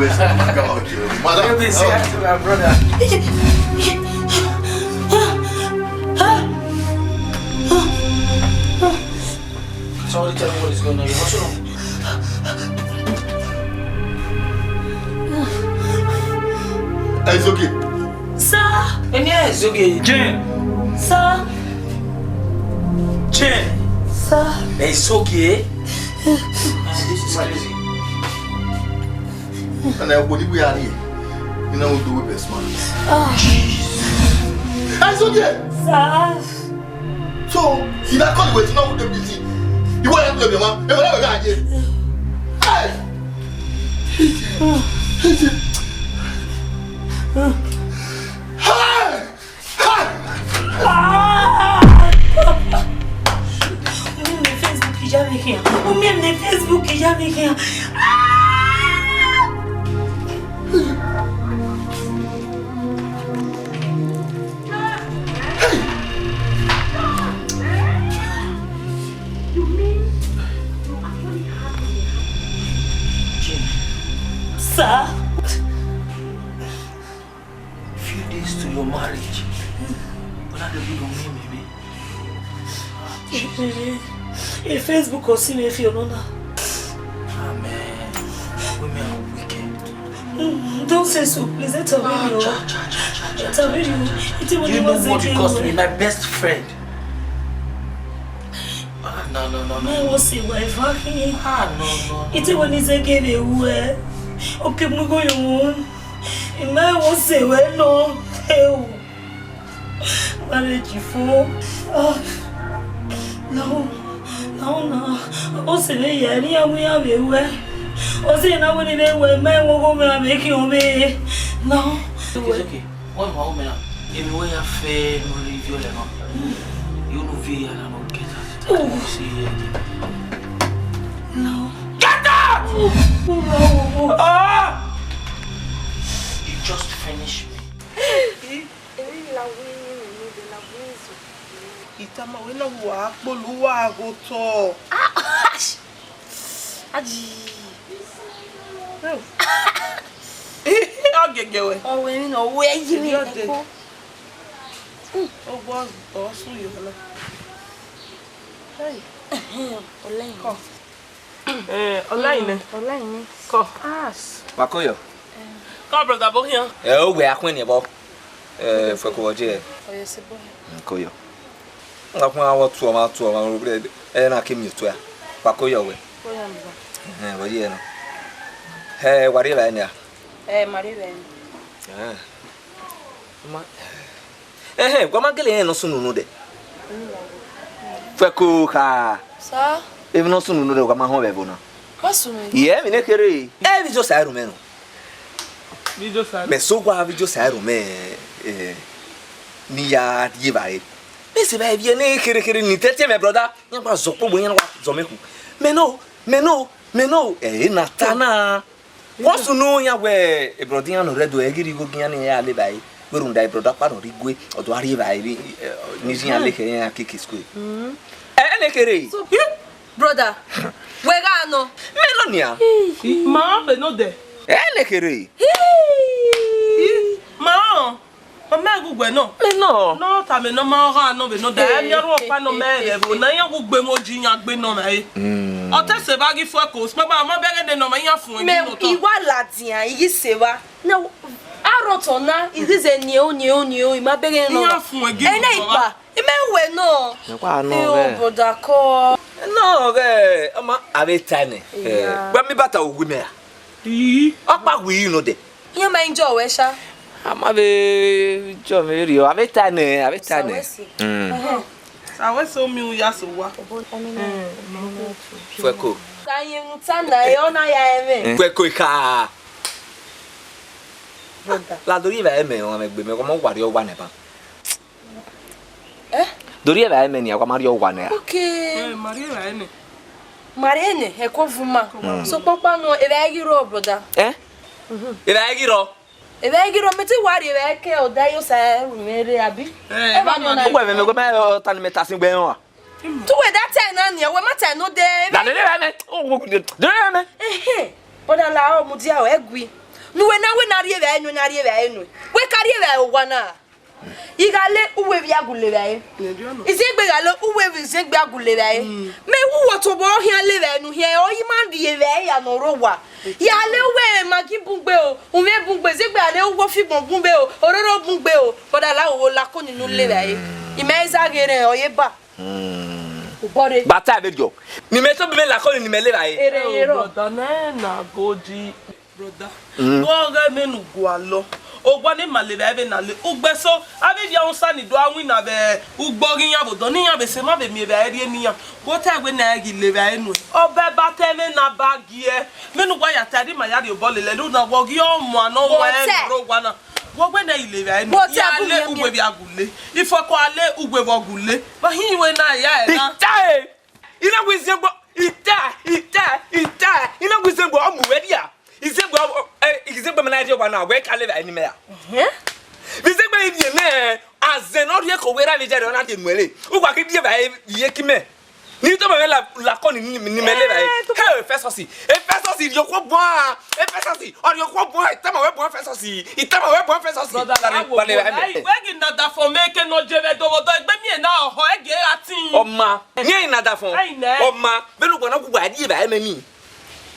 waste my God, mother. You be serious to my brother. Somebody tell me what is going on. What's wrong? It's okay. Sir. And yeah, it's okay. Jen. Sir. Jen. Sir. It's okay. This is crazy. And I would be here. You know, we'll do it best, man. It's okay. Sir. So, you not call you to know what they're busy. You want to blame your mom? You want to go here? Hey! Même les Facebook et jamais rien. Ça. Few days to your marriage. What are the big on me, baby? Et Facebook aussi, mes filles, non. Amen. Women are wicked. Don't say so, please. It's a video. It's a video. You know what you cost me, my best friend. No. I was say wife. No. It's when it's a giveaway. Okay, I'm going on. And I was say, well, no. Hell. Marriage for. No. O se be yari amu ya be we. O se na we be we me wo go me make you me. No. It's okay. One more minute. If you have fair no review le no. You no vie and no get out. See No. Get out! No. You just finished me. Itama wena wa boluwa goto. Aji. Ogegewe. O we ni no we yi mi eko. O boss boss you la. Hey. Online. Ko. Online. Online. Ko. As. Makoyo. Ko brother bo here. O we akwen ni bo. Foi ko je. O ye se bo. Makoyo. Ngakwa awo tuo ma robre na kemi to ya. Makoyo we. Ko ya mba. Wo ye no. Wari ba nya. Mari ben. Ma. Gwa magele no sunu no de. Foi ko ka. Sa. Even no sunu no de gwa ma ho be bo no. Pasunu. Ye mi ne kere. Video sa ru me no. Video sa. Me so gwa video sa ru me ni ya die bae. Me se ba bien ne kere ni tete me brother. Nya gwa zopo bo nya gwa zomeku. Me no. Natana. What's no ya we e brother no redo e giri go gya ne ya le bae. We run dai brother pa no rigwe o do ari bae ni jian le ke ya kiki school. Ne kere. Brother. We ga no. Melonia. Ma be no de. Ne kere. Ma. Mama gugwe no. Me no. No ta me no ma ha no be no de. Mi ro pa no me le bo na yan gugbe mo jiyan gbe no me. O te se ba gi fo ko. Mama ma be de no me yan fun Me iwa ladian yi se wa. Na arotona izize ni o ima be no. Yan fun e gi. Ene ipa. Ime we no. Kwa no be. O boda ko. No be ama abetane. Gba mi bata ogu me ya. Opa wi no de. Yan ma enjoy we sha. Ama be jo me ri o abetane. Sa we so mi ya so wa. Fueko. Kan yin tana e ona ya eme. Fueko ka. La dori va eme o me gbe me ko mo gwari o wa ne ba. Dori va eme ni akwa mari o wa ne ya. Okay. Mariene. E ko vuma. So papa no e ba giro brother. E ba giro. E ba giro meti wari e ba ke o da yo sa rumere abi. E ba no na. Gwa me go me tan me tasin gbe o. Tu we that time na ni e we mata no de. La de me. O go de me. Brother la o mu dia o egui. no we na rive enu na rive enu we carry we wana igale uwe bi agule bae izegbe gale uwe bi zegbe agule bae me wo to bo hia le bae nu hia o yi man die bae ya no rowa ya le we magi bungbe o ume bungbe zegbe ale wo fi bungbe o ororo bungbe o boda la wo la ko ninu le bae imeza gere o ye ba bore bata be jo ni me so be la ko ni me le bae ero na goji brother go ga menu go alo ogwa ni malere ebe na le ugbeso abi bia unsa ni do awin na be ugborin yan bodo ni yan be se ma be mi be ri eniyan bo ta gbe na gi le ba enu obe ba tele na bagi e menu gwa ya tadi ma ya ri obo le lu na wo gi o mo ana wo e ro gwa na wo gbe na ile ba enu ya le ugbe bi agule ifoko ale ugbe bo gule ba hin we na ya e na ita ina gwe zembo ita ina gwe zembo amu we dia izegbe manaje kwa na we kale ba ni me ya izegbe idie na azen o ye ko we ra le jare ona de nwele ugwa ki die ba ye kime ni to ba la ko ni me le ba he fesosi yo ko bo fesosi o yo ko bo ita ma we bo fesosi ba le ba me we gi na da for make no jeve do do egbe mi na ho ege atin oma ni na da for oma be lu gbo na gugba die ba me mi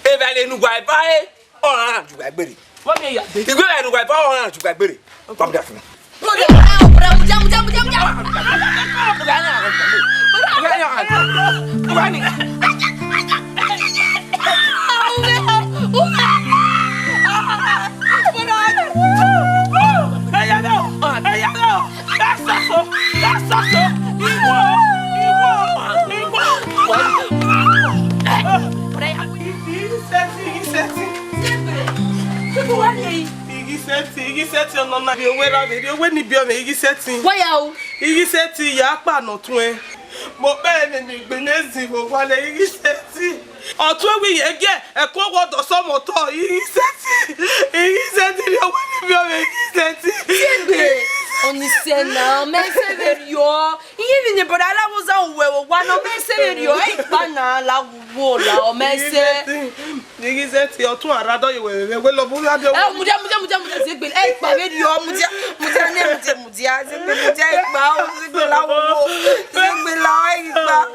e ba le nu gwa ba e ọ̀ràn àjùgbà gbèrè. Wọ́n mi yà dé. Ìgbé ẹnu gba ìbá ọ̀ràn àjùgbà gbèrè. Pàmò dà fún mi. mo de muja Igiseti ono na bi owe ra bi owe ni bi o me igiseti waya o igiseti ya pa no tun e mo be ni gbe nezi mo wale igiseti otun ewi yege e ko wodo so mo to igiseti ni owe ni bi o me igiseti segbe oni sena me severio iye ni boda la wo za uwe wo wa no me severio e pa na la wo la o me se igiseti otun arado yewe we lo bu ade muja segbe e pa verio muja segbe muja e pa o segbe la wo segbe la e pa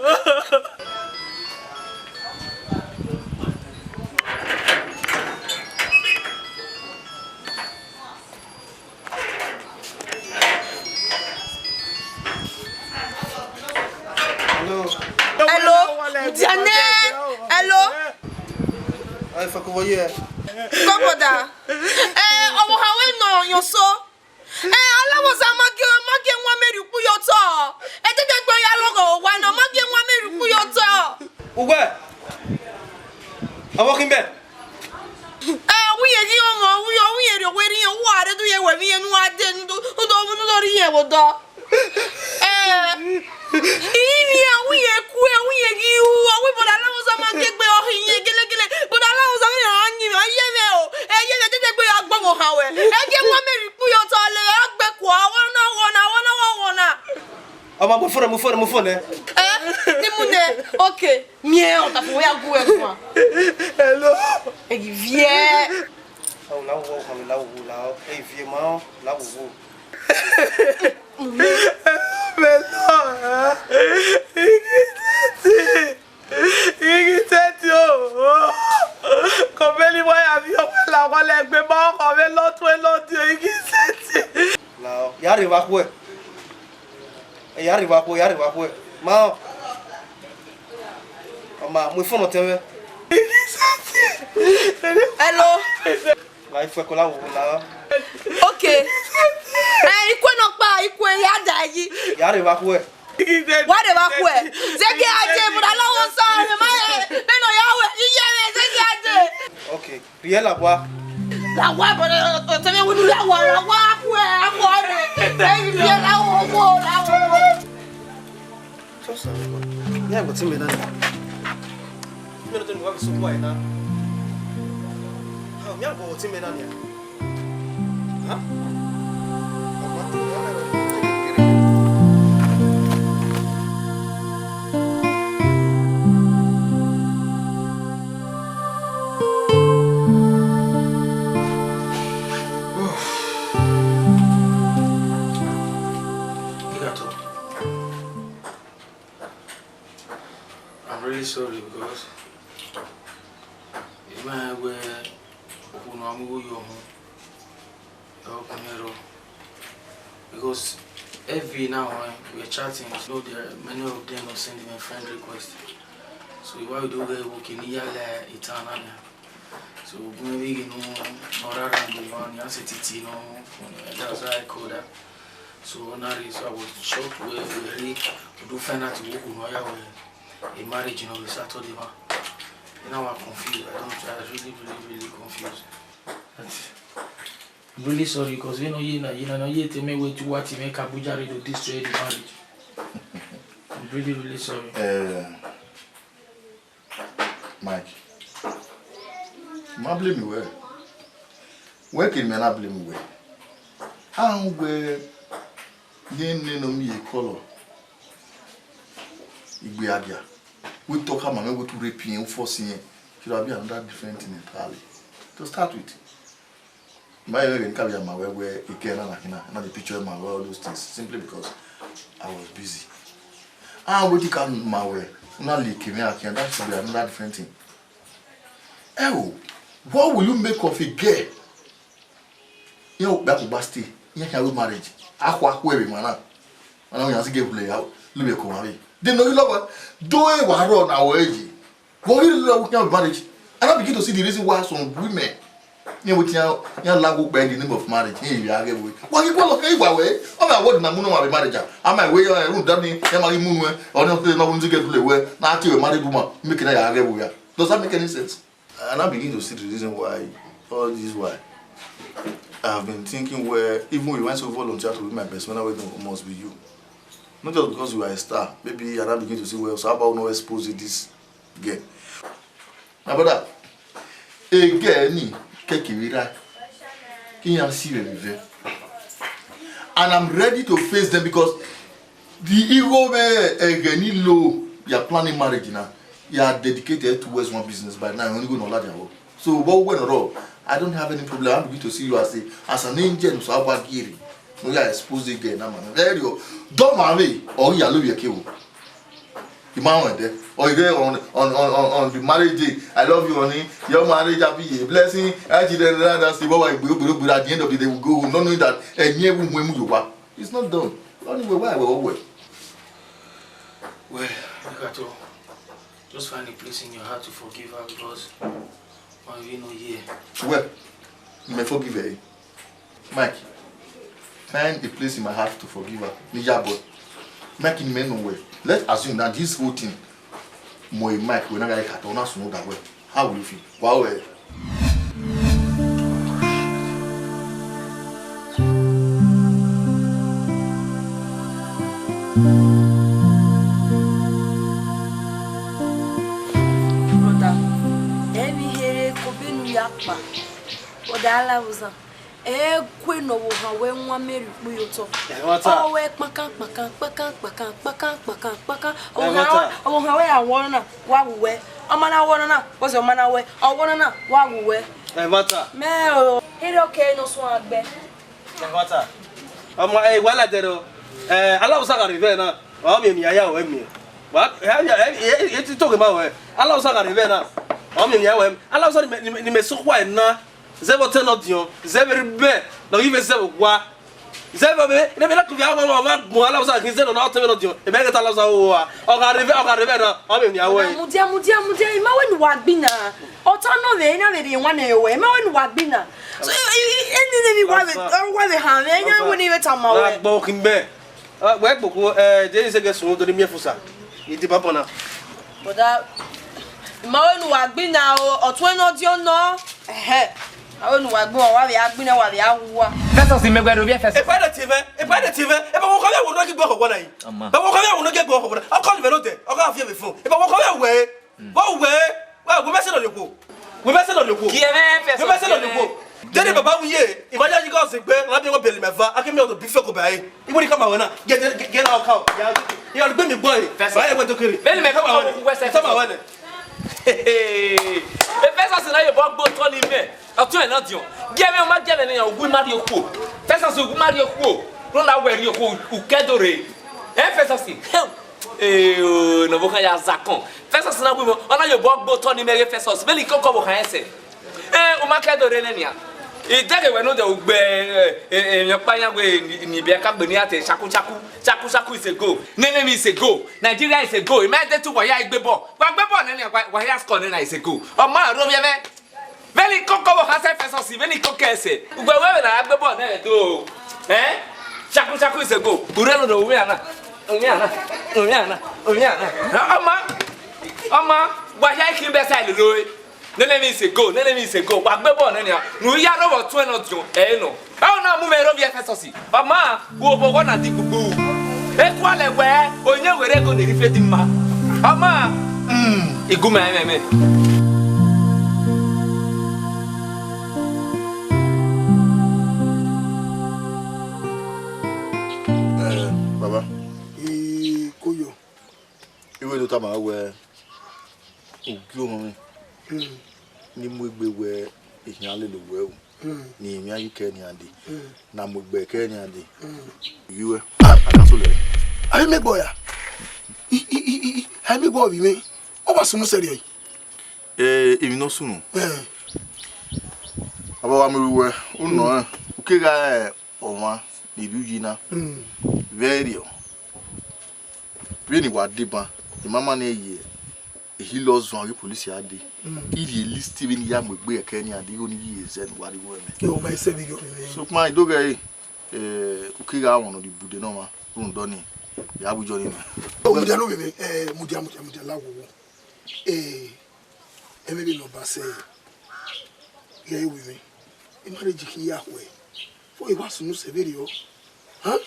Ai fa ko voye. Kokoda. Omo hawe no yoso. Alawo za mage nwa meri ku yoto. Tete gbo ya logo wa no mage nwa meri ku yoto. Ugwe. Awo kimbe. Wuye gi omo wuye ri we ri wo are do ye we mi enu ade ndo do ri ye wo do. Ibi wuye gi wo we boda alawo za mage gbe o yin gele boda alawo za mi anyi aye me o eye le tete gbe agbo mo hawe ge nwa meri ku yo to le agbe ku wona Ama mo fone. Ni mune okay mie on ta fo ya gu e kwa Hello. e vie Oh la wo ko la wo la e vie ma la wo. Igiteti o. Kobeli wa ya bi o la wa le gbe mo ko me lo tun e lo di igiteti. La ya ri wa ku e. Ya ri wa ku e. Ma. Oma mo fon o tewe. hello La ifu ko la wo la. okay ikwe no pa ikwe ya da yi Ya ri wa ku e. wa de ba ku e zeki aje mu da lowo so me ma me no ya we iye me zeki aje Okay. Riel la wa. la wa bo te me wulu la wa ku e ako re e vie la wo Sosa. Ya go timbe na. Me no tenu wa so boy na. Ha, me go timbe na ni. Ha? because every now we are chatting, so there are many of them are sending me friend requests. So why we do get working here like eternal. So maybe you know more than the one you say titi no, that's why I call that. So now so I was shocked where we really do find out to work on a marriage, you know, we started the one. Now I'm confused. I'm really confused. I'm really sorry because you know you tell me where to what to make Abuja to destroy the marriage. I'm really sorry. Mike, I blame you where? Where can I blame you where? I'm where you know me a color. Uwadiae. We talk about me go to rape and forcing. Should have been another different thing entirely. To start with, my even carry my where again and the picture of my all those things simply because I was busy. And what you can my way, not leaking me again. That should be another different thing. Oh, what will you make of a girl? You know, back to Basti, you have marriage. Aqua, where we man, and I was give play out. Look at Kumari. They know you love her. Do it run our age. What you love marriage? And I begin to see the reason why some women, you know, lago by the name of marriage. Here you are again. Why you call okay way? Oh, I want Namuno manager. I might wear a room dummy, Emily Moon, or not to get to the way. Not to a married woman, making a again. Does that make any sense? And I begin to see the reason why, all this is why. I've been thinking where, even when you went to volunteer to be my best, when I must be you. Not just because you are a star. Maybe and I begin to see well, so how about no expose this girl? My brother, a girl ni kekewira. Can you see me? And I'm ready to face them because the ego where a girl low, you are planning marriage now. You are dedicated towards one business by now. You're only going to learn your work. So what went wrong? I don't have any problem. I'm going to see you as an angel. So how about Giri? No, you are exposed again. There you go. Don't marry or you are losing your kill. The man went there. Or you there on the marriage day. I love you, honey. Your marriage happy, a blessing. Actually, that's the boy. But at the end of the day, we go not knowing that it's not done. Anyway, why we Well, Nikato, just find a place in your heart to forgive her because we know here. Well, you may forgive her. Mike, find a place in my heart to forgive her. Nijabo, make him know well. Let's assume that this whole thing, Mike, we're not going to know that way. How will you feel? Wow, well. Odala was queen of when one married Buyoto. Oh, where Pakan. Oh, how I wanna wagwe. A man I wanna was a man away. I wanna wagwe. Mel, it okay, no swag bed. Well, I did. Allow Saga Rivena. I mean, Yaya, me. What? It's talking about. Allow Saga Rivena. I mean, Yawem. Allow Saga me so quiet now. Zéro tenodion, zéro bé, donc il veut zéro quoi? Zéro bé, il est là que vient moi là ça qui zéro non tenodion. Et bien que t'as là ça on arrive là, on vient ya ouais. Mudia, il m'a wenu wagbina. Otano ve na ve one ewe, ma wenu wagbina. So any wa we have, enya woni we tama we. Bon kimbe. Ouais beaucoup Jerry c'est que son de mieux pour ça. Il dit pas pendant. Boda ma wenu wagbina o tenodion no. I don't know what I've been away. That's us in Megado. Et pas de TV, et pas on connaît où on qui boit au Guanaï. Pas on connaît où on qui boit au Guanaï. Encore le vélo, encore vieux fond. Et pas on connaît où vous mettez dans le coup. Vous mettez dans le coup. Qui est vous mettez dans le coup. Jerry Baba oui, il va dire qu'il va se faire, on a bien repéré mais va, à quel moment de biffer au bail. Il va dire comme on a, get out cow. Il a le baby boy. Va aller te crier. Ben mais comment on ça va ouais. Et fais ça c'est là il va bon ton limé. Atu en adio. Geme ma geme na ogu mari oku. Fais ça c'est ogu mari oku. Non la weri oku u kedore. Fais ça c'est. No boka ya zakon. Fais ça c'est na bu on a yo bon ton limé fais ça. Beli koko bo kan ese. O ma ke do re ne nia. E dege we no de ogbe eyan pa yan we ni be ka gbe ni ate chaku is a go. Nene mi is a go. Nigeria is a go. E ma de tu wa ya igbe bo. Wa gbe bo ne wa ya score na is a go. O ma ro bi me. Veni koko wo hase feso si veni kokese. Ugbe we na agbe bo na do. Chaku is a go. Ure no do we ana. Ama wa ya kin be side lo. Nene mi is a go. Wa gbe bo na ni. Nu ya no wo tun no tun. No. How na mu me ro bi feso si. Ama wo bo na di gugu. E kwa le we onye were go na reflect ma. Ama iguma me. Baba. Koyo. Iwe do ta ma we ogio mo. Ni mo gbe we eyan le lo we o. Ni emi ayi ke ni ande. Na mo gbe ke ni ande. Iwe. Akaso le. Ayi me boya. Ayi me bo bi me. O ba sunu seri yi. Emi no sunu. Aba wa mo we o no. O ke ga o wa ni duji na. Very. When you are deeper, the mama ne he lost one police ade. If you list even yam with be a Kenya, the only years and what you want. You may say so my dog ukiga one of the Buddha no Doni. The Abu Johnny. Oh, Mujano, Mudia Lago. Emily no Basse. Gay with me. In marriage, Yahweh. For it was no video. Huh?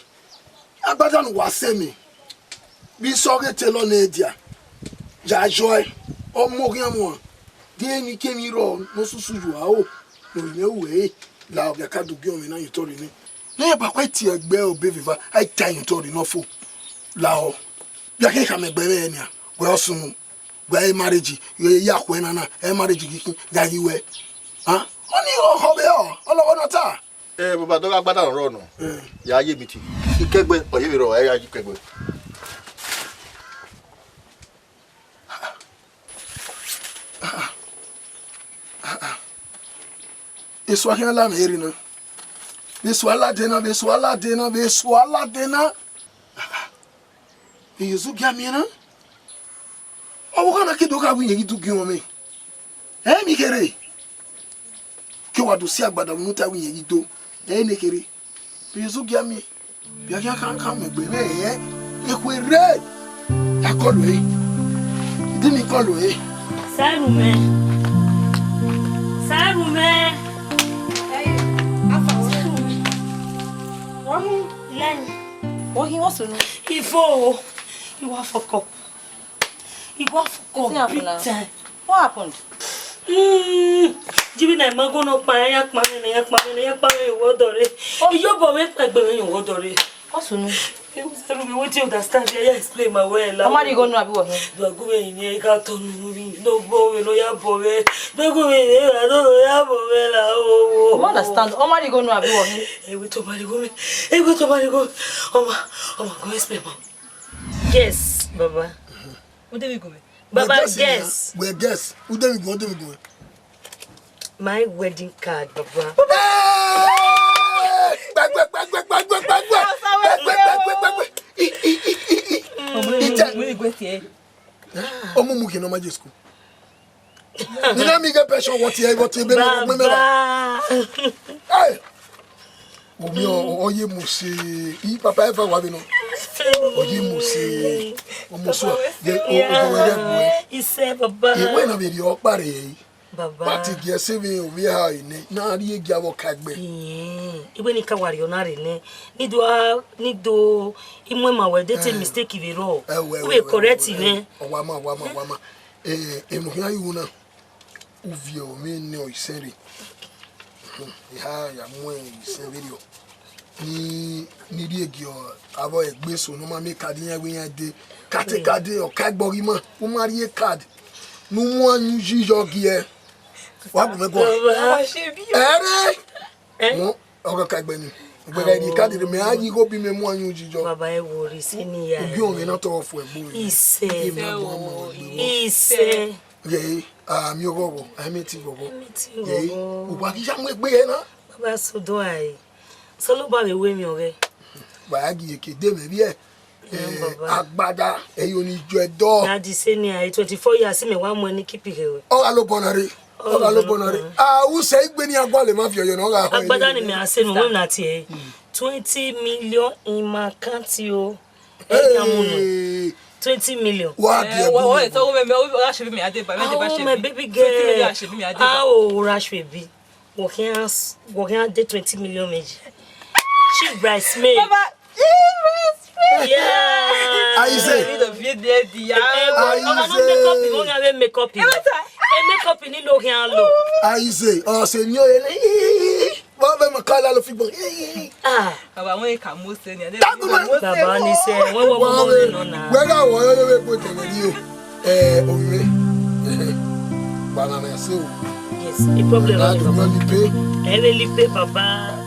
Abadan was semi. Be so get tell Nadia. Ja joy. O mogiamo. Dey ni kemi ro no susu ju a o. No me we. La o ka do gyo me na yitori ni. Na ba kwa ti egbe o be viva. I tie yitori no fo. La o. Ya ke ka me gbe me ni a. We osun. We marriage. Ya kwena na. E marriage ki ga yiwe. Ah? Oni o hobe o. Olowo no ta. Baba do agbada ro no. Ya ye mi ti. Ikegbe oye mi ro ya ikegbe. Iswahili la merina. Biswala dena. Yesu gamina. O kana kidoka winye gidugi me. Mi kere. Ki wadu si agbada muta winye gido. Ne kere. Yesu gami. Bia kan me gbe me ekwere. Akolu Dimi kolu Sarume. What he wants to know? You are fuck up. What happened? Jibi na ma go no pa yak pa wodore. You go make pegbe yin wodore. What's to know? Sarume, what you understand? I explain my way. How you going to be working? Do go in here got to no go no ya bowe. Do go in here I don't know ya bowe la o. You understand? How you going to be working? Hey, we to body go. Oma, go explain, mom. Yes, Baba. Where do we go? Baba, guess. We guess. Where do we go? My wedding card, Baba. Omo muke no majesku. Ni na mi get pressure what you be no. Hey. Omi oye musi. I papa ever wa bi no. Oye musi. Omo so de o Ise Baba. E we na be di opare. Baba. Party ge save obi ha ni. Na ri egi awo kagbe. Iwe ni ka wari onare ne. Ni do imwe ma we dey take mistake we ro. We correct ne. Wama. Emu hia yu na. Uvio me ne o iseri. Ya mo iseri yo. Ni ri egi o abo egbe so no ma me card yan we yan de. Kate card o kagbori mo. O ma ri card. Nu mo anu jijo gi wa bu me go. No, o kagbe ni. Gbere ni card de me ayi go bi me mu anu jijo. Baba e wori se ni ya. Obi o me na to ofu egbo. Ise. Ye, mi ogogo, ameti gogo. Ye, ubaki jamwe gbe na. Baba so do ai. So lo ba we mi ore. Ba gi eke de me bi e. Agbada eyo ni jo edo. Na di se ni ai 24 years me wa mo ni kipire we. O alo bonare. O alo bonare. U se igbe ni agba le ma fi oyo na ga ho. Agbada ni me ase no na ti e. 20 million in my account yo. 20 million. What? So me rush me ade ba me de ba she. My baby girl. Oh, rush baby. Working 20 million meji. She bridesmaid. Baba, yeah. I say. Makeup. Makeup ni lo rien lo. I say. Oh, senor. Baba me kala lo fi bon. Ah. Baba won ka mo se ni. Baba ni se won wo no na. We ga wo yo we ko tele ni o. Owe. Bana na se o. Yes, the problem is Baba. Elle est lippée, Baba.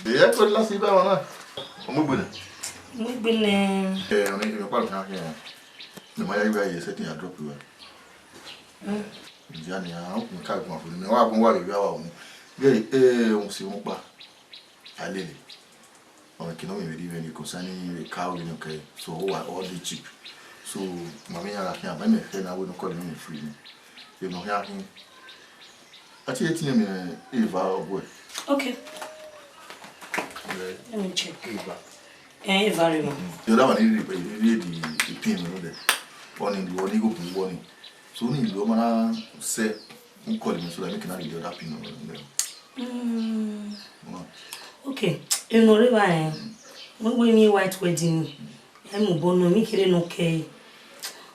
Yeah, good last year, man. I'm moving. We've been I'm in your park here. The Maya is setting a drop you. Johnny, I can't go for me. I won't worry about me. Very, see one back. I live it. On a canoe with even concerning the cow in okay. So, all the cheap. So, Mamma, I can't buy my friend. I wouldn't call him free. You know, him. I tell you, if I would. okay. Let me check. Eva. The other one is the pin, one in the body go warning. So, only the woman say, who call him so that I can have the other pin on them. Okay. You know, River, when we meet white wedding, I'm born on me, killing okay.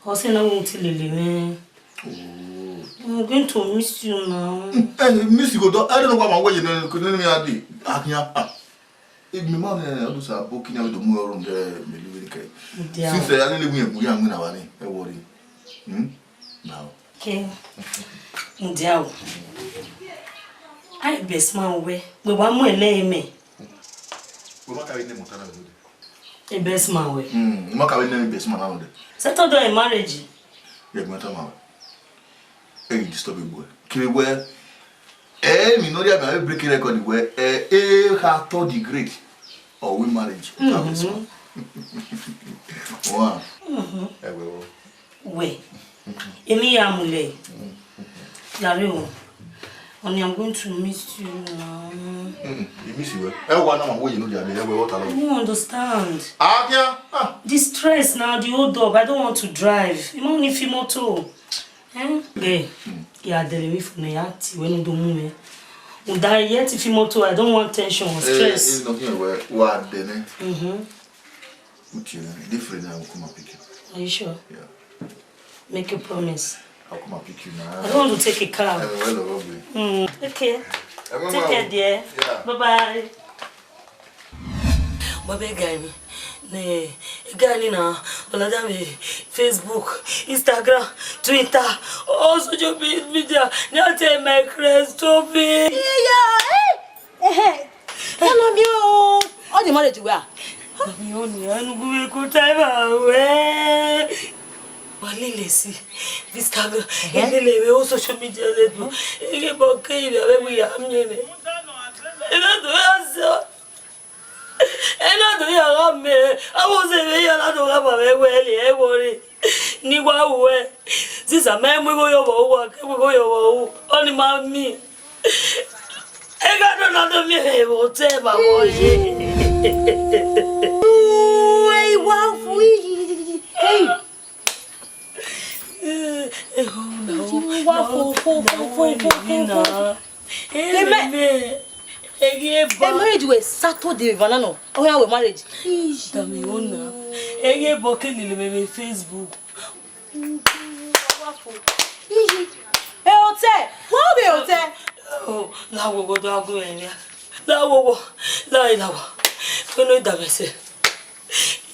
I'll send a woman to Lily, man. I'm going to miss you now. Miss you, I don't know what my way you couldn't have the if my mother was a booking out the more room there, maybe. Since I only win, we are going to worry. Now. Okay. Ndiao. I best man we want more lay me. We want to name what A best man we. Mark our name best man out there. Settle down marriage. Yeah, matter now. Hey, disturb boy. Kill where me know that I break record where her third degree or we marriage. Wow. We. Emi amule. Yaro. Only I'm going to miss you now. You miss you? One of my way you know that what I don't understand. Yeah. The stress now, the old dog. I don't want to drive. You know if you motor. Okay. Yeah, there me for me when you do me. Yet if you motor, I don't want tension or stress. Not here where what then? Different I will come and pick you. Are you sure? Yeah. Make a promise. I'll come and pick you now. I don't want to take a car. Okay. Take care, dear. Yeah. Bye-bye. Bye-bye, guy. Ne, gani na oladame Facebook, Instagram, Twitter, all social media. Now take my crest to be. Hello, you. All the money to where? You only and go time away. Walile si Instagram, ele all social media level. Ege bokai na we amnyene. Ena do aso. Ena do ya game. Awo se we ya la do ga ba we e wori. Ni wa we. Sisa me mu go yo bo wa ke go yo bo. Oni ma mi. Ega do na do mi e bo te ba bo yi. Hey, wow, fui. Hey. Marriage was Saturday, Vanano. Oh, yeah, we marriage. Damiona. Ege bokeni le Facebook. Hey, hotel. What be hotel? Oh, na wo go do agun enya. Na wo. La ila wa. Kono da bese.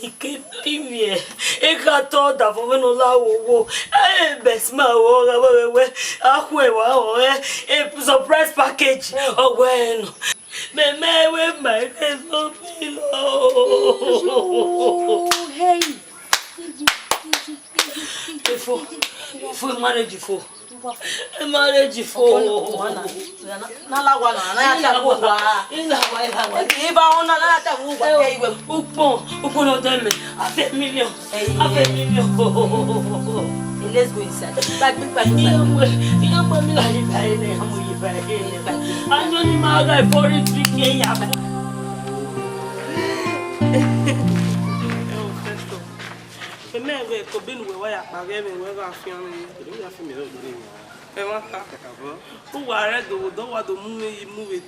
Ikimie, ikato da for no la wo. Best ma wo we akwe wa a surprise package. Oh when me we my hey. Before marriage for. Marriage for Nala wana na ya ta wo wa. Ila wa. Iba ona na ta wo wa ke iwe. Upon of them. A $1 million. A $1 million. Let's go inside. Back. Young mommy like I don't need my guy for it. Remember, to be with why I gave me where I feel me. You have me. Who are don't want to move it.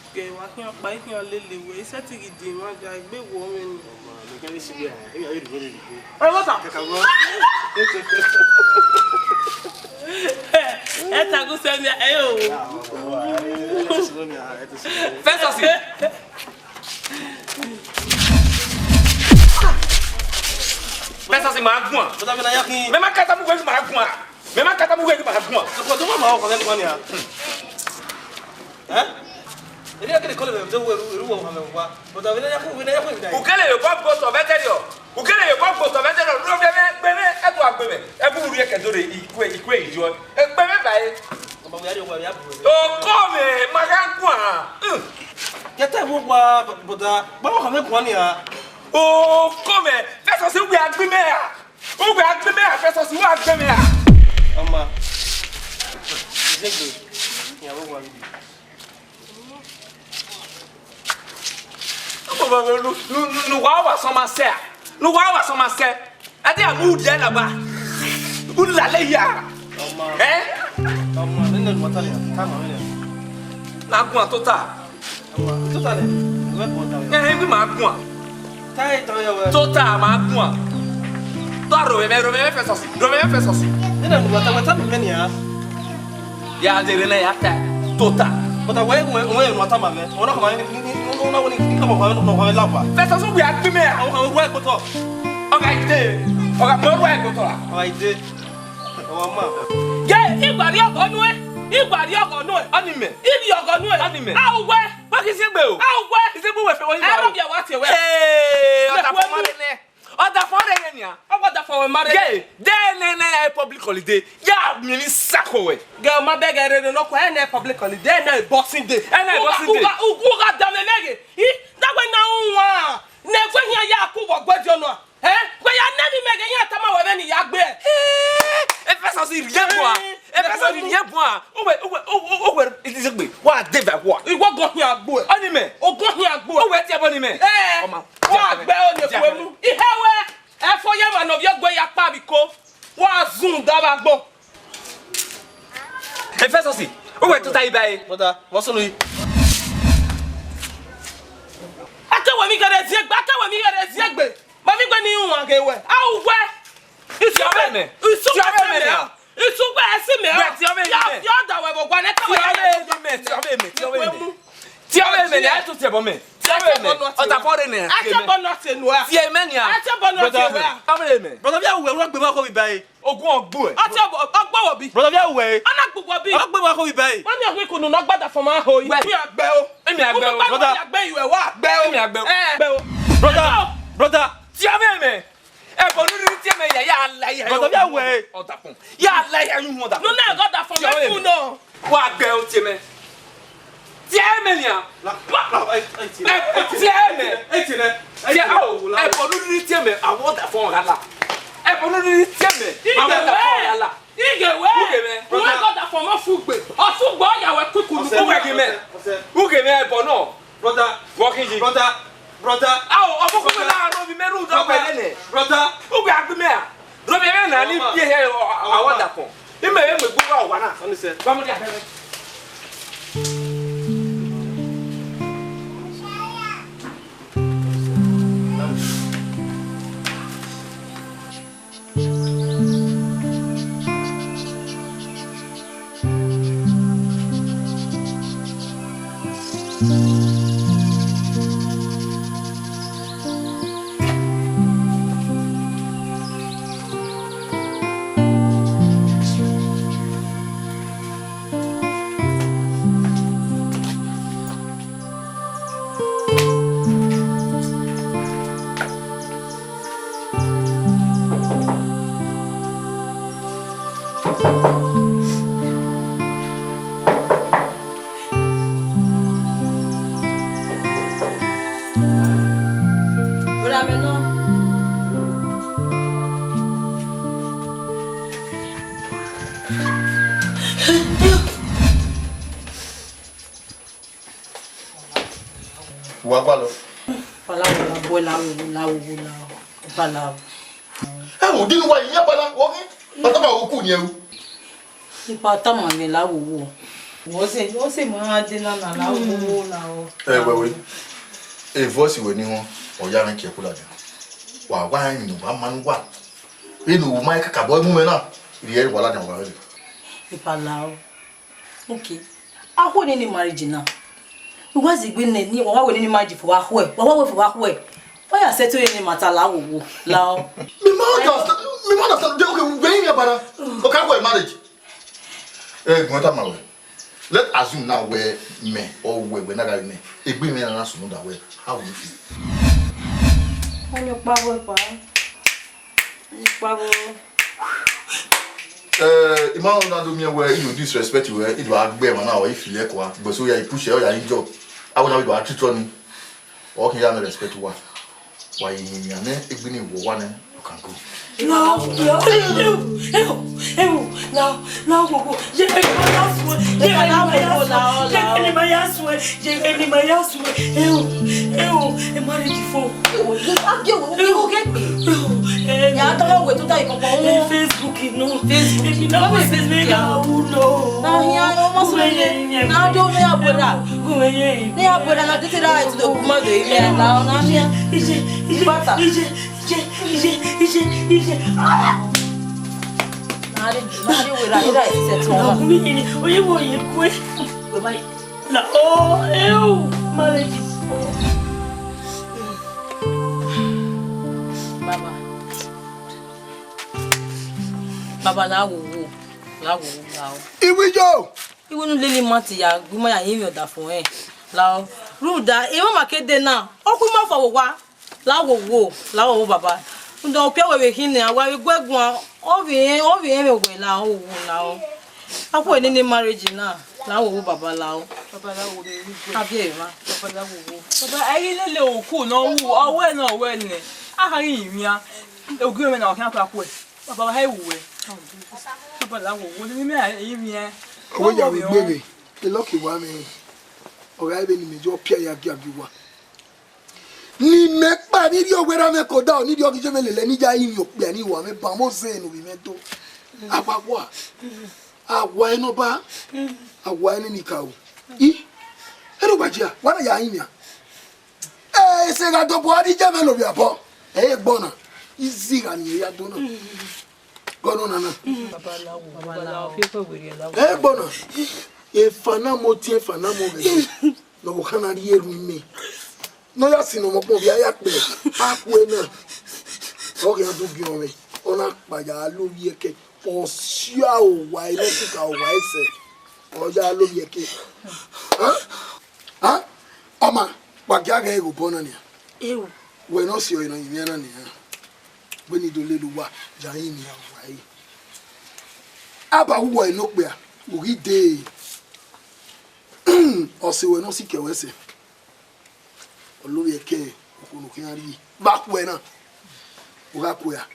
Okay, walking up by your lily way, setting it in one guy, big woman. What's up? That's a good send me. Pensa assim, magua. Mesma casa mulher que magua. Mesma casa mulher que magua. Quando uma mal fazendo com ela. Hã? Ele é aquele colo mesmo, eu vou falar. Botar ele já foi. O que ele pode botar veterinário? O que ele pode botar veterinário? Não bebe, é tua bebe. É por isso que dore e jo. É bebe vai. Oh, come, magua. Já tá bom para botar. Vamos fazer com ela. Oh, come! Fais ça, c'est où est-ce que tu mets? Où est-ce que tu mets? Fais ça, c'est où est-ce que tu mets? Maman, c'est que il y a beaucoup à dire. Nous voir son master. Nous voir son master. Attends, à où est là-bas? Où l'aller ya? Hein? Maman, n'est-ce pas toi là? Calme, na quoi total? Total. Ouais, bon, eh oui, ma quoi? Total, ma quoi? Toi, Robert fait ça. Robert fait ça. Nina mwata mkenya. Ya derene ya ta. Total. Bota wewe mwata mame. Ona kama ni kama kwa lapa. Fait ça so we akime. On wewe koto. Oga ide. Oga mo wewe koto la. Oga ide. Owa ma. Ye, igbari ogonu e. Anime. Ibi ogonu e. Anime. Awe. Ba ki se gbe o. Awe. Ki se gbe we fe won ba. Ero bi wa ti we. Ota fo mare ne. Ota fo re ne ya. Oda fo we mare. Ye, de public holiday. Ya mi ni sako we. Girl, my beg I no kwa na public holiday na bossing day. Na bossing day. Uga dame nege. Da we na unwa. Ne gwe hia ya ku wo gbejo no. Gwe ya na ni mege ya tama we ni ya gbe. E fait ça si rien moi. E fait ça rien moi. O we it is gbe. Wa deva wa. Iwo go hia agbo. Anime. O go hia agbo. O we ti aboni me. O ma. Wa gbe o ne ku emu. Ihewe. E fo ye man of your gbe ya pa bi ko. Wa zoom da ba gbo. E fait ça si. O we to ta ibai. Bota, what's on you? Akewe mi gere ziegbe. Ma mi gbe ni unwa gewe. Awe. It's your me. It's your me. It's your way see me. Ya fi oda we bo gwa na ka we ya me. Ti ave me na to te bo me. Ti ave me. Ota for ne. Ache bonus enu a. Ti e me ni a. Ache bonus enu a. Ave me. Brother bia we gbe ma ko bi bai. Ogun ogbo e. Ache ogbo wo bi. Brother bia we. Ana gbugbo bi. Gbe ma ko bi bai. Won ni ohun ikunu no gbada fo ma ho yi. Mi agbe o. Emi agbe o. Brother agbe iwe wa agbe o. Emi agbe o. Agbe o. Brother. Ti ave me. E bo nu ti me ya la ya. Brother bia we. Ota fun. Ya la ya yu mo da. No na God da fo me fu no. Wa agbe o ti me. Ti e me ni a. Ti e me. Ti ne. Ti o. E bo nu ti me awo da fo ga la. E bo nu ti me awo da fo ga la. Igewe. We God da fo mo fu gbe. O fu gbo ya we kukunu. O we gi me. U ge me e bo no. Brother. Walking ji. Brother. Awo o ko la ro bi meru do gbe ne. Brother. U gbe agbe me a. Do be me na ni bi he awo da fo. I me me gbo wa wa na. Oni se. Ba mo di afere. Wagwalo. Palawo. Eh, odi no wa yin abala oke. Pata ma oku ni ewu. Ipata ma mi lawo. Wo se ma de na lawo lawo. We. E voice we ni ho. O ya ran ke kula de. Wa yin no ba man wa. E no ma ka boy mu me na. Iri e wala de wa re. Ipalawo. Okay. Aho ni marriage na. Uwazi gbe ni wa we ni marriage for wa ho e. Wa we for wa ho e. Why you settle any matter lawo lao? Me man understand. Okay, we here bara. Okay, we marriage. Gwanta ma we. Let assume now where me or we na ga me. Egbe me na so that way. How will you feel? Onyo pawo pa. Pawo. Imagine that do me where you disrespect you, it will agbe man now if you like wa. But so you push your job. I will not be treat on. Okay, you respect what. Why you one you can go. No, Baba lawo. Iwijo. Iwonu lele mati ya gbimo ya yin mi oda fun e. Lawo. Ruda, e ma kede na. Oku ma fawo wa. Lawo baba. Ndo pe we hini awa we gwegun obi me gwe lawo lawo. Apo ni marriage na. Lawo baba lawo. Baba lawo be ri. Abi ma. Baba lawo. Baba ayi lele oku no wu owe na owe ni. Aha yin ya. Ogun me na o kan akwa e. Baba ha ewu e. Baba lawo wo ni me yin ya. Owo ya we gbere. E lucky wa me. Ora ibe ni mejo pia ya giwa. Ni me pa ni dio gwera me ko da ni dio ki je me lele ni ja yin yo pe ni wa me ba mo se no bi me to. Apapo a. Awa eno ba. Awa eni ni ka o. Ero gbajia, wa na ya yin ya. Se ga to bo adi je me lo bi abo. Gbona. Izi ga ni ya do na. Gono na na. Baba lawo fi were lawo. Gbona. Fana mo be. No kana ri eru mi. No ya sino mo po bi aya pe. Akwe na. O ke do bi o me. Ona pa ya lo bi eke. O sia o wa ile ti ka o wa ese. O ja lo bi eke. Ha? Oma, pa ga ga ego bona ni. Ewu. We no si o ina yin na ni. We ni do le lu wa ja yin ni wa yi. Aba wo eno pe a. Ori de. Ose we no si ke we se. Olórí eke okunu ki ari ba ku e na o ga ku ya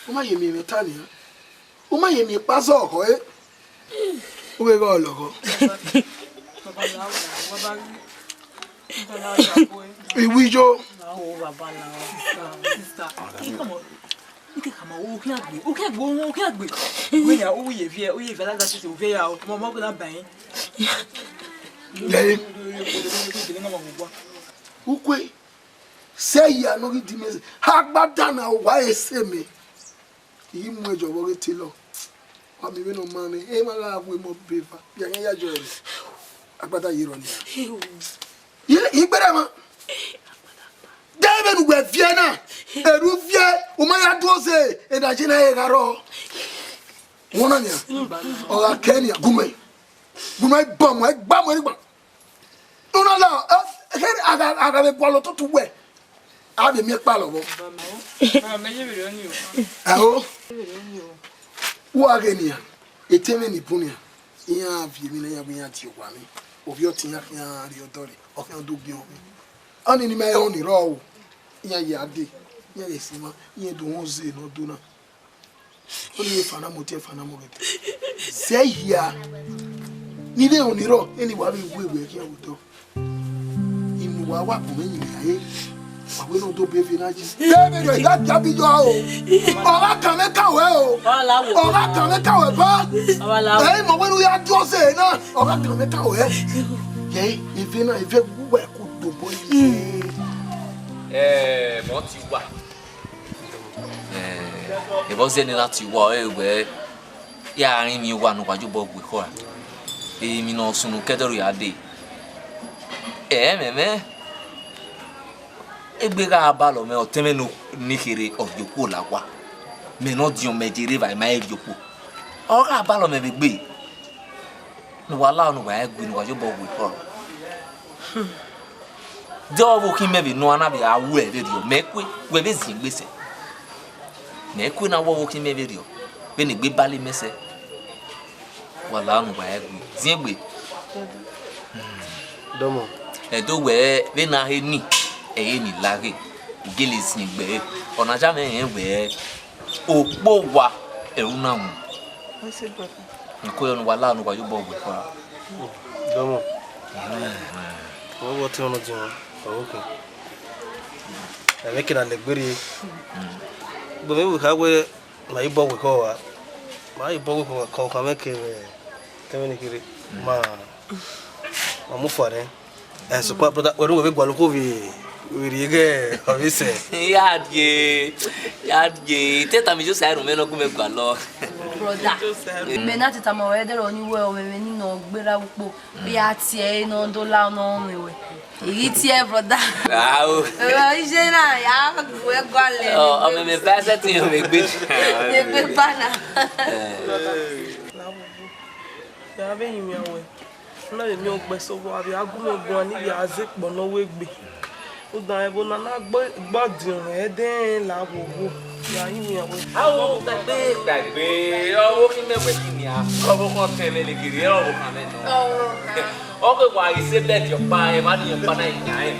o ma ye mi metani ha o ma ye mi pa so ko e o ge go logo Baba lawo baba lawo. Iwijo Baba lawo. Sister. Come on. Kama o ki agbe. We ya o ye vie la gasi o vie ya o mo ko na ban. le ukwe say ya no di me agbada na wa ese me yi mu ejo bo ti lo wa mi no ma mi e ma la we mo befa ya yan ya jo agbada yi ro ni ye igbere ma David we Vienna eru vie o ma ya do se e da jina e garo wona ni o ga Kenya gume bom e gba mo ri gba una la aga be bolo to we a be mi pa lo bo Ma me je bere oni o. aho wa ge ni eteme ni punia iya vie mi na ya bu ya ti wa mi obi o ti ya ri odore o kan do gbe o mi ani ni me ho ni ro o iya ya de iya esima iya do won ze no do na oni fana mo gete say here Nile oniro anywhere we here with you. Imuwa wa kumenyi aye. Awe no do be village. Baby, that jabi yo o. Ora kan me kawe o. Ora kan me kawe ba. Eh, mo wenu ya do se na. Ora kan me kawe. Ye, ife na ife we ku do boy. Mo ti wa. E bo se ni láti wa we ya rin mi wa nu kwaju bo gbe ko. Mi no sunu kedoru ya de. Meme. Egbega abalo me oteme no nikiri of the pool agwa. Me no dion me jere vai mai joku. Oga abalo me begbe. No wala no wa egwu no wajo bo gbe ko. Dobo ki me be no ana be awu e be dio mekwe we be zin gbese. Mekwe na wo ki me be dio. Be ni gbe bali mese. Wala no wa egwu. Zin gbe. Domo. Do we be na he ni ni lage ugele sin gbe ona ja me we opo wa eruna mu nko yo no wala no wa yo bo gbe fa Domo. What you want to do? Okay. I make it a legberi. But maybe we have where my boy will go. My boy will come make it. Communicate. Ma move for it. And so, brother, we're going to go look over. Urige, obviously. Yadye. Teta mi just say no come gba lo. Brother. Me na teta mo we dero ni we o me ni no gbera pupo. Bi atie no dollar no me we. Iri tie brother. Ah o. Ije na ya we gwale. Oh, me pasa ti me gbe. Me gbe bana. Ya be yin mi awe. Na le mi o gbe so bo abi agumo gun ani bi azekpo no we gbe. O dan ebo na na gbadun e den la wowo ya yin mi awe. Awo gbagbe owo ki me we ni a. Owo kan tele le kiri owo kan me no. O ko wa ise let your pa e ma ni pa na yin.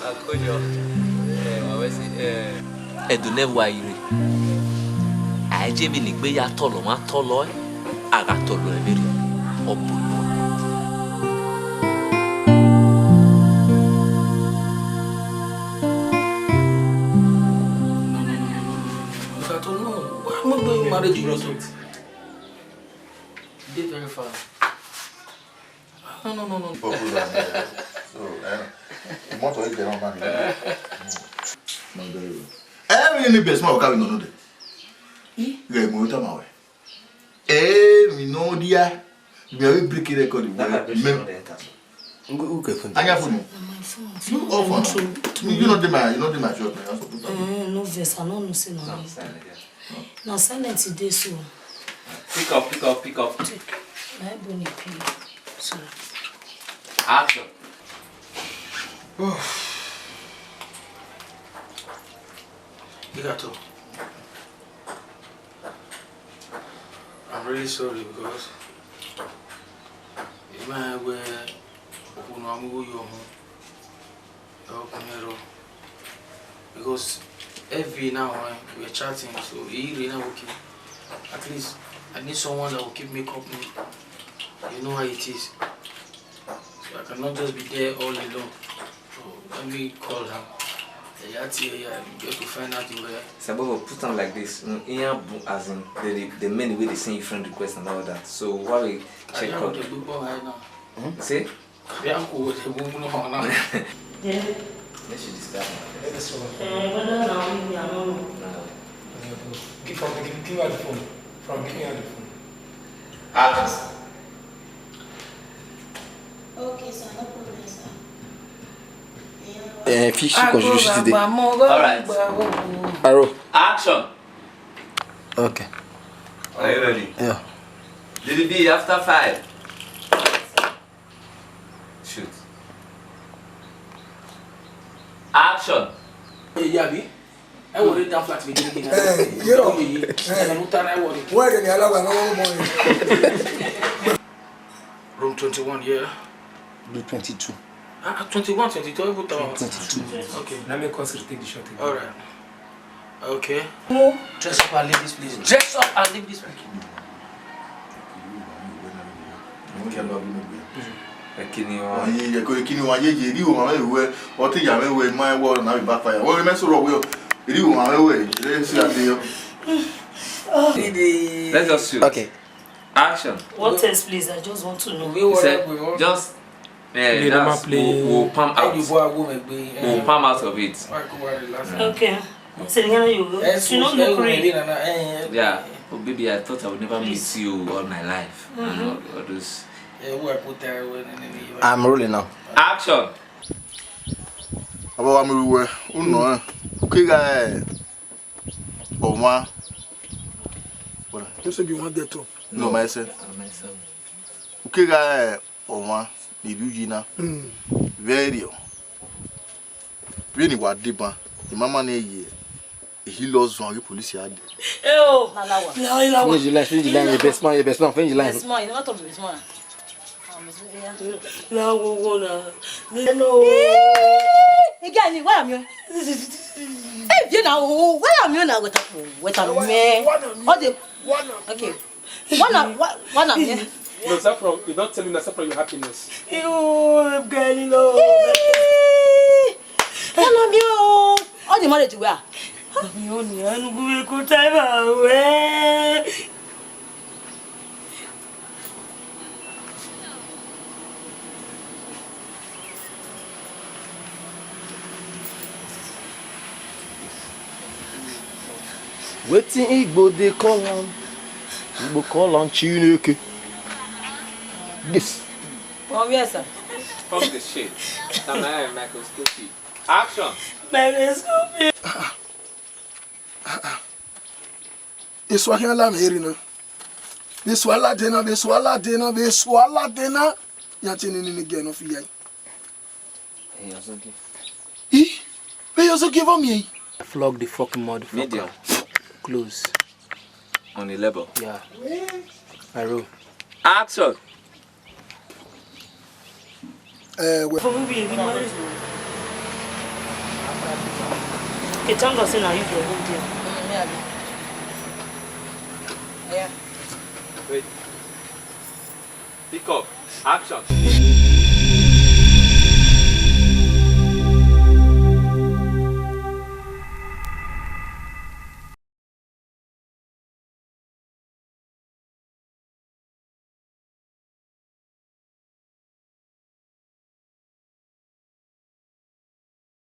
Akojo. Wa si edune wa ire. Aje bi ni gbe ya tolo ma tolo aga tolo e beri. Obu. Marriage you not did very far. No. Every best man coming on it. Mi no dia. Mi have break record. I have phone. You offer. You know the my shop. No verse, I don't say no. No silent today, so. Pick up. My bonny pee. So. Action. Igato. I'm really sorry because if I were because every now we're chatting, so he really working. At least I need someone that will keep me company. You know how it is. So I cannot just be there all alone. So let me call her. Get to find out where. Sababo put on like this. As in the men with the same friend request and all that. So while we check out. See? Yeah, cool. Yeah. Let's discuss. Give her the phone. Give me the phone. Action. Okay, so no problem, sir. Fiche quand je suis idée. Alright. Arrow. Action. Okay. Are you ready? Yeah. Did it be after 5? Shoot. Action. Yabi. I will read that flat with you. Where did you allow Room 21, yeah. Do 22. 21, 22, 22. Okay. Let me consider take the shot again. Alright. Okay. Dress up and leave this place. Dress up and leave this place. mo ke lo bi me gbe Ekini wa wa. ye ko kini wa ye ri o ma we o ti ya me we ma wo na bi backfire wo me so ro we ri o ma we le si ade yo. Let's just shoot. Okay. Action. What else, please? I just want to know. Just that's we'll palm out. We'll palm out of it. Okay. So you know look really. Yeah. Oh baby, I thought I would never meet you all my life. And all those. I'm rolling now. Action. Aba wa me we uno ke ga Oma. Voilà. You say you want that too. No, myself. Okay, guy, Oma, the Eugenia. Very. Really, what deep, the mama ne he lost one police yard. Oh, Finish the line, your best man, finish the line. Best man, you not talk to best man. no. Again, why am you? Hey, you know, why am you now with a man? Okay. One am you? No, Saffron, you're not telling us Saffron your happiness. You, Galilo. Hello, you. All the money to wear. You only good time away. Wetin Igbo dey call am? Igbo call am Chineke. This. Oh, yes, sir. Fuck this shit. I'm not microscopy. Action. Microscopy. Iswahili la merina. Biswala dena. Yachini ni geno fi yan. Hey, Azogi. Where you also give me? Flog the fucking motherfucker. Medium. Close. On the level. Yeah. I roll. Action. Well. Ketango say na you go hold there. Yeah. Wait. Pick up. Action.